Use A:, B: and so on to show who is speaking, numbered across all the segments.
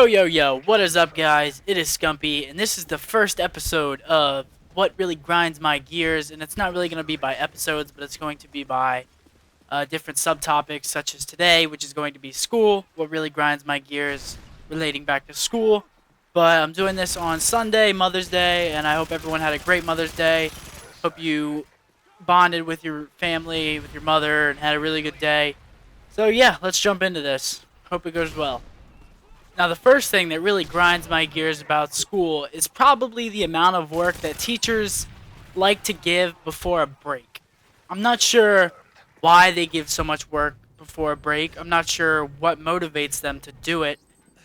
A: Yo, what is up, guys? It is Scumpy, and this is the first episode of what really grinds my gears. And it's not really going to be by episodes, but it's going to be by different subtopics, such as today, which is going to be school, what really grinds my gears relating back to school. But I'm doing this on Sunday, Mother's Day, and I hope everyone had a great Mother's Day. Hope you bonded with your family, with your mother, and had a really good day. So, yeah, let's jump into this. Hope it goes well. Now, the first thing that really grinds my gears about school is probably the amount of work that teachers like to give before a break. I'm not sure why they give so much work before a break. I'm not sure what motivates them to do it,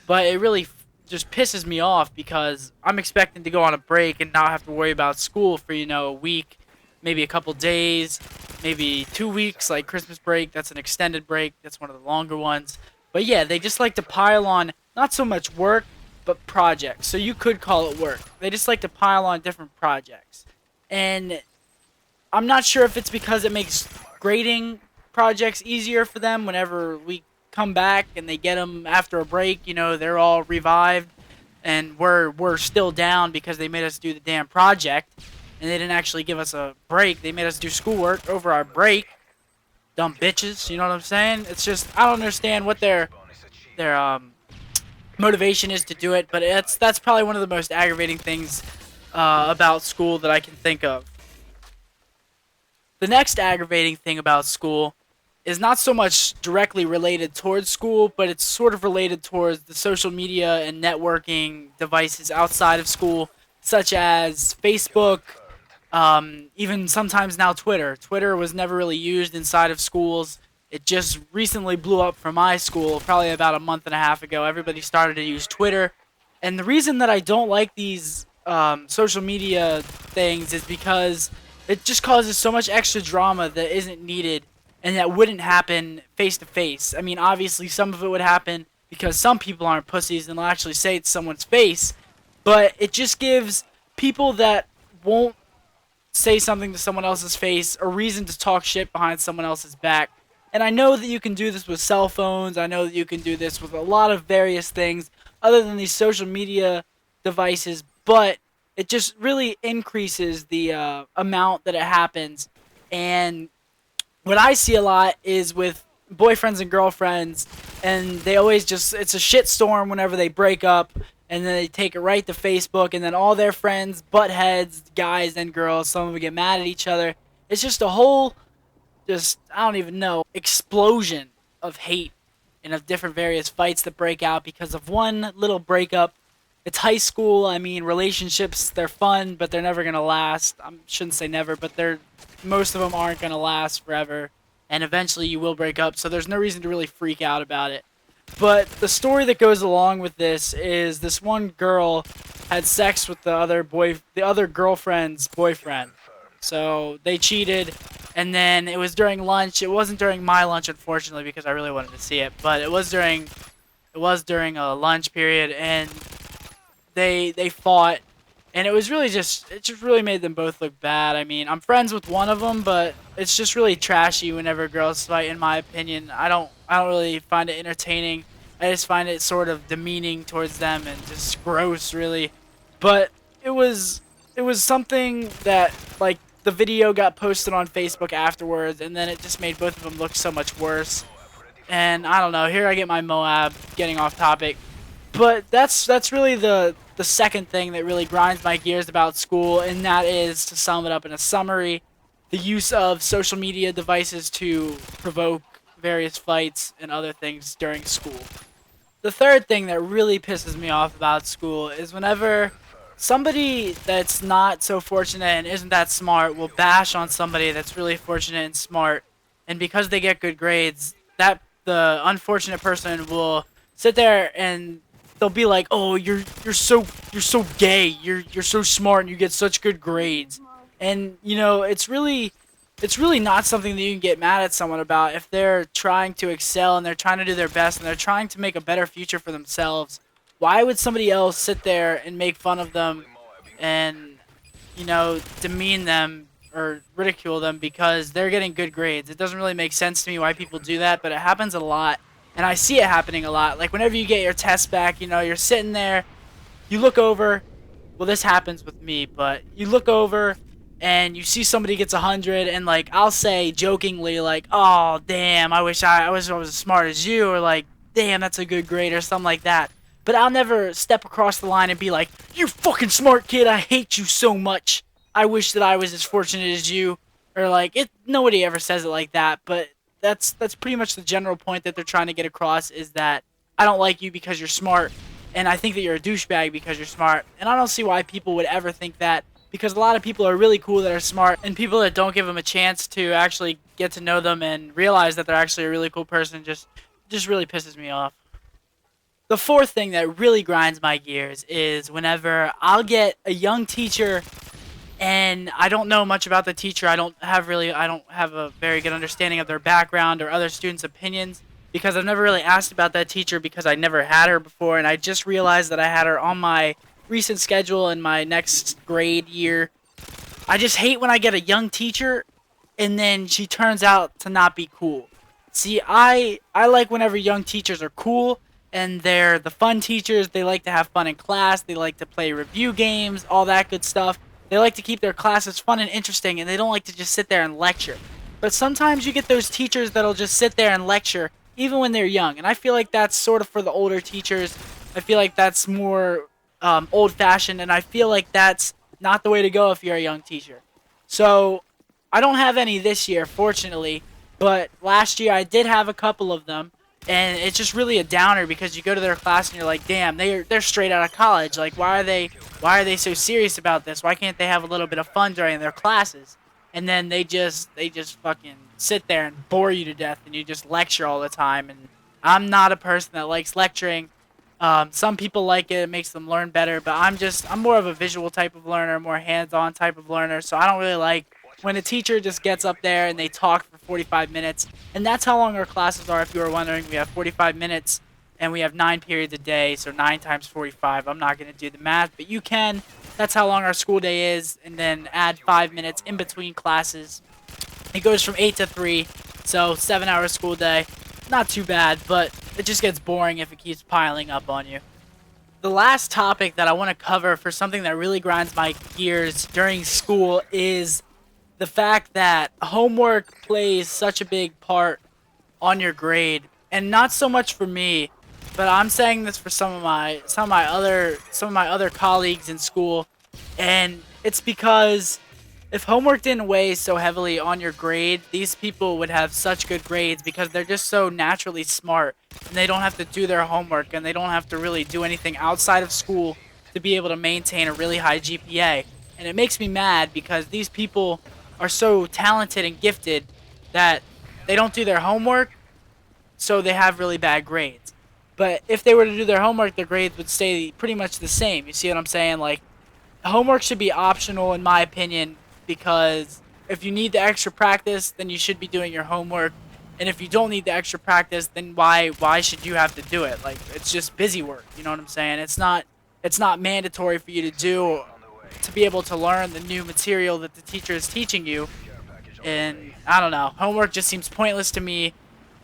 A: but it really just pisses me off because I'm expecting to go on a break and not have to worry about school for, a week, maybe a couple days, maybe 2 weeks, like Christmas break. That's an extended break. That's one of the longer ones. But yeah, they just like to pile on not so much work, but projects. So you could call it work. They just like to pile on different projects. And I'm not sure if it's because it makes grading projects easier for them whenever we come back and they get them after a break. They're all revived, and we're still down because they made us do the damn project, and they didn't actually give us a break. They made us do schoolwork over our break. Dumb bitches, you know what I'm saying? It's just I don't understand what their motivation is to do it, but that's probably one of the most aggravating things about school that I can think of. The next aggravating thing about school is not so much directly related towards school, but it's sort of related towards the social media and networking devices outside of school, such as Facebook, even sometimes now Twitter. Twitter was never really used inside of schools. It just recently blew up for my school, probably about a month and a half ago. Everybody started to use Twitter. And the reason that I don't like these social media things is because it just causes so much extra drama that isn't needed and that wouldn't happen face to face. I mean, obviously, some of it would happen because some people aren't pussies and they'll actually say it to someone's face. But it just gives people that won't say something to someone else's face a reason to talk shit behind someone else's back. And I know that you can do this with cell phones. I know that you can do this with a lot of various things other than these social media devices, but it just really increases the amount that it happens. And what I see a lot is with boyfriends and girlfriends, and they always it's a shit storm whenever they break up, and then they take it right to Facebook, and then all their friends butt heads, guys and girls, some of them get mad at each other. It's just a whole I don't even know, explosion of hate and of different various fights that break out because of one little breakup. It's high school. I mean, relationships, they're fun, but they're never going to last. I shouldn't say never, but most of them aren't going to last forever. And eventually you will break up, so there's no reason to really freak out about it. But the story that goes along with this is this one girl had sex with the other girlfriend's boyfriend. So they cheated, and then it was during lunch. It wasn't during my lunch, unfortunately, because I really wanted to see it. But it was during a lunch period, and they fought, and it just really made them both look bad. I mean, I'm friends with one of them, but it's just really trashy whenever girls fight. In my opinion, I don't really find it entertaining. I just find it sort of demeaning towards them and just gross, really. But it was something that, like, the video got posted on Facebook afterwards, and then it just made both of them look so much worse. And I don't know. Here I get my Moab getting off topic, but that's really the second thing that really grinds my gears about school, and that is, to sum it up in a summary, the use of social media devices to provoke various fights and other things during school. The third thing that really pisses me off about school is whenever somebody that's not so fortunate and isn't that smart will bash on somebody that's really fortunate and smart, and because they get good grades, that the unfortunate person will sit there and they'll be like, "Oh, you're so gay. You're so smart and you get such good grades." And it's really not something that you can get mad at someone about if they're trying to excel and they're trying to do their best and they're trying to make a better future for themselves. Why would somebody else sit there and make fun of them and, demean them or ridicule them because they're getting good grades? It doesn't really make sense to me why people do that, but it happens a lot. And I see it happening a lot. Like whenever you get your test back, you're sitting there, you look over, well, this happens with me, but you look over and you see somebody gets 100, and like I'll say jokingly, like, "Oh, damn, I wish I was as smart as you," or like, "Damn, that's a good grade," or something like that. But I'll never step across the line and be like, "You fucking smart kid, I hate you so much. I wish that I was as fortunate as you," or like it. Nobody ever says it like that, but that's pretty much the general point that they're trying to get across is that I don't like you because you're smart, and I think that you're a douchebag because you're smart. And I don't see why people would ever think that, because a lot of people are really cool that are smart, and people that don't give them a chance to actually get to know them and realize that they're actually a really cool person just really pisses me off. The fourth thing that really grinds my gears is whenever I'll get a young teacher and I don't know much about the teacher. I don't have a very good understanding of their background or other students' opinions, because I've never really asked about that teacher because I never had her before, and I just realized that I had her on my recent schedule in my next grade year. I just hate when I get a young teacher and then she turns out to not be cool. See, I like whenever young teachers are cool and they're the fun teachers. They like to have fun in class. They like to play review games, all that good stuff. They like to keep their classes fun and interesting, and they don't like to just sit there and lecture. But sometimes you get those teachers that'll just sit there and lecture even when they're young, and I feel like that's sort of for the older teachers. I feel like that's more old-fashioned, and I feel like that's not the way to go if you're a young teacher. So I don't have any this year, fortunately, but last year I did have a couple of them, and it's just really a downer because you go to their class and you're like, damn, they're straight out of college. Like, why are they so serious about this? Why can't they have a little bit of fun during their classes? And then they just fucking sit there and bore you to death, and you just lecture all the time. And I'm not a person that likes lecturing. Some people like it; it makes them learn better. But I'm more of a visual type of learner, more hands-on type of learner. So I don't really like when a teacher just gets up there and they talk for 45 minutes. And that's how long our classes are. If you were wondering, we have 45 minutes, and we have 9 periods a day. So 9 times 45. I'm not gonna do the math, but you can. That's how long our school day is, and then add 5 minutes in between classes. It goes from 8 to 3, so 7 hour school day. Not too bad, but it just gets boring if it keeps piling up on you. The last topic that I want to cover for something that really grinds my gears during school is the fact that homework plays such a big part on your grade, and not so much for me, but I'm saying this for some of my other colleagues in school, and it's because if homework didn't weigh so heavily on your grade, these people would have such good grades because they're just so naturally smart, and they don't have to do their homework, and they don't have to really do anything outside of school to be able to maintain a really high GPA. And it makes me mad because these people are so talented and gifted that they don't do their homework, so they have really bad grades. But if they were to do their homework, their grades would stay pretty much the same. You see what I'm saying? Like, homework should be optional, in my opinion, because if you need the extra practice, then you should be doing your homework. And if you don't need the extra practice, then why should you have to do it? Like, it's just busy work. You know what I'm saying? It's not mandatory for you to do to be able to learn the new material that the teacher is teaching you. And I don't know. Homework just seems pointless to me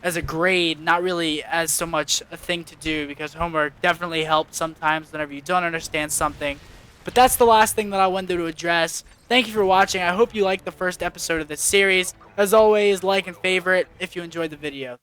A: as a grade, not really as so much a thing to do, because homework definitely helps sometimes whenever you don't understand something. But that's the last thing that I wanted to address. Thank you for watching. I hope you liked the first episode of this series. As always, like and favorite if you enjoyed the video.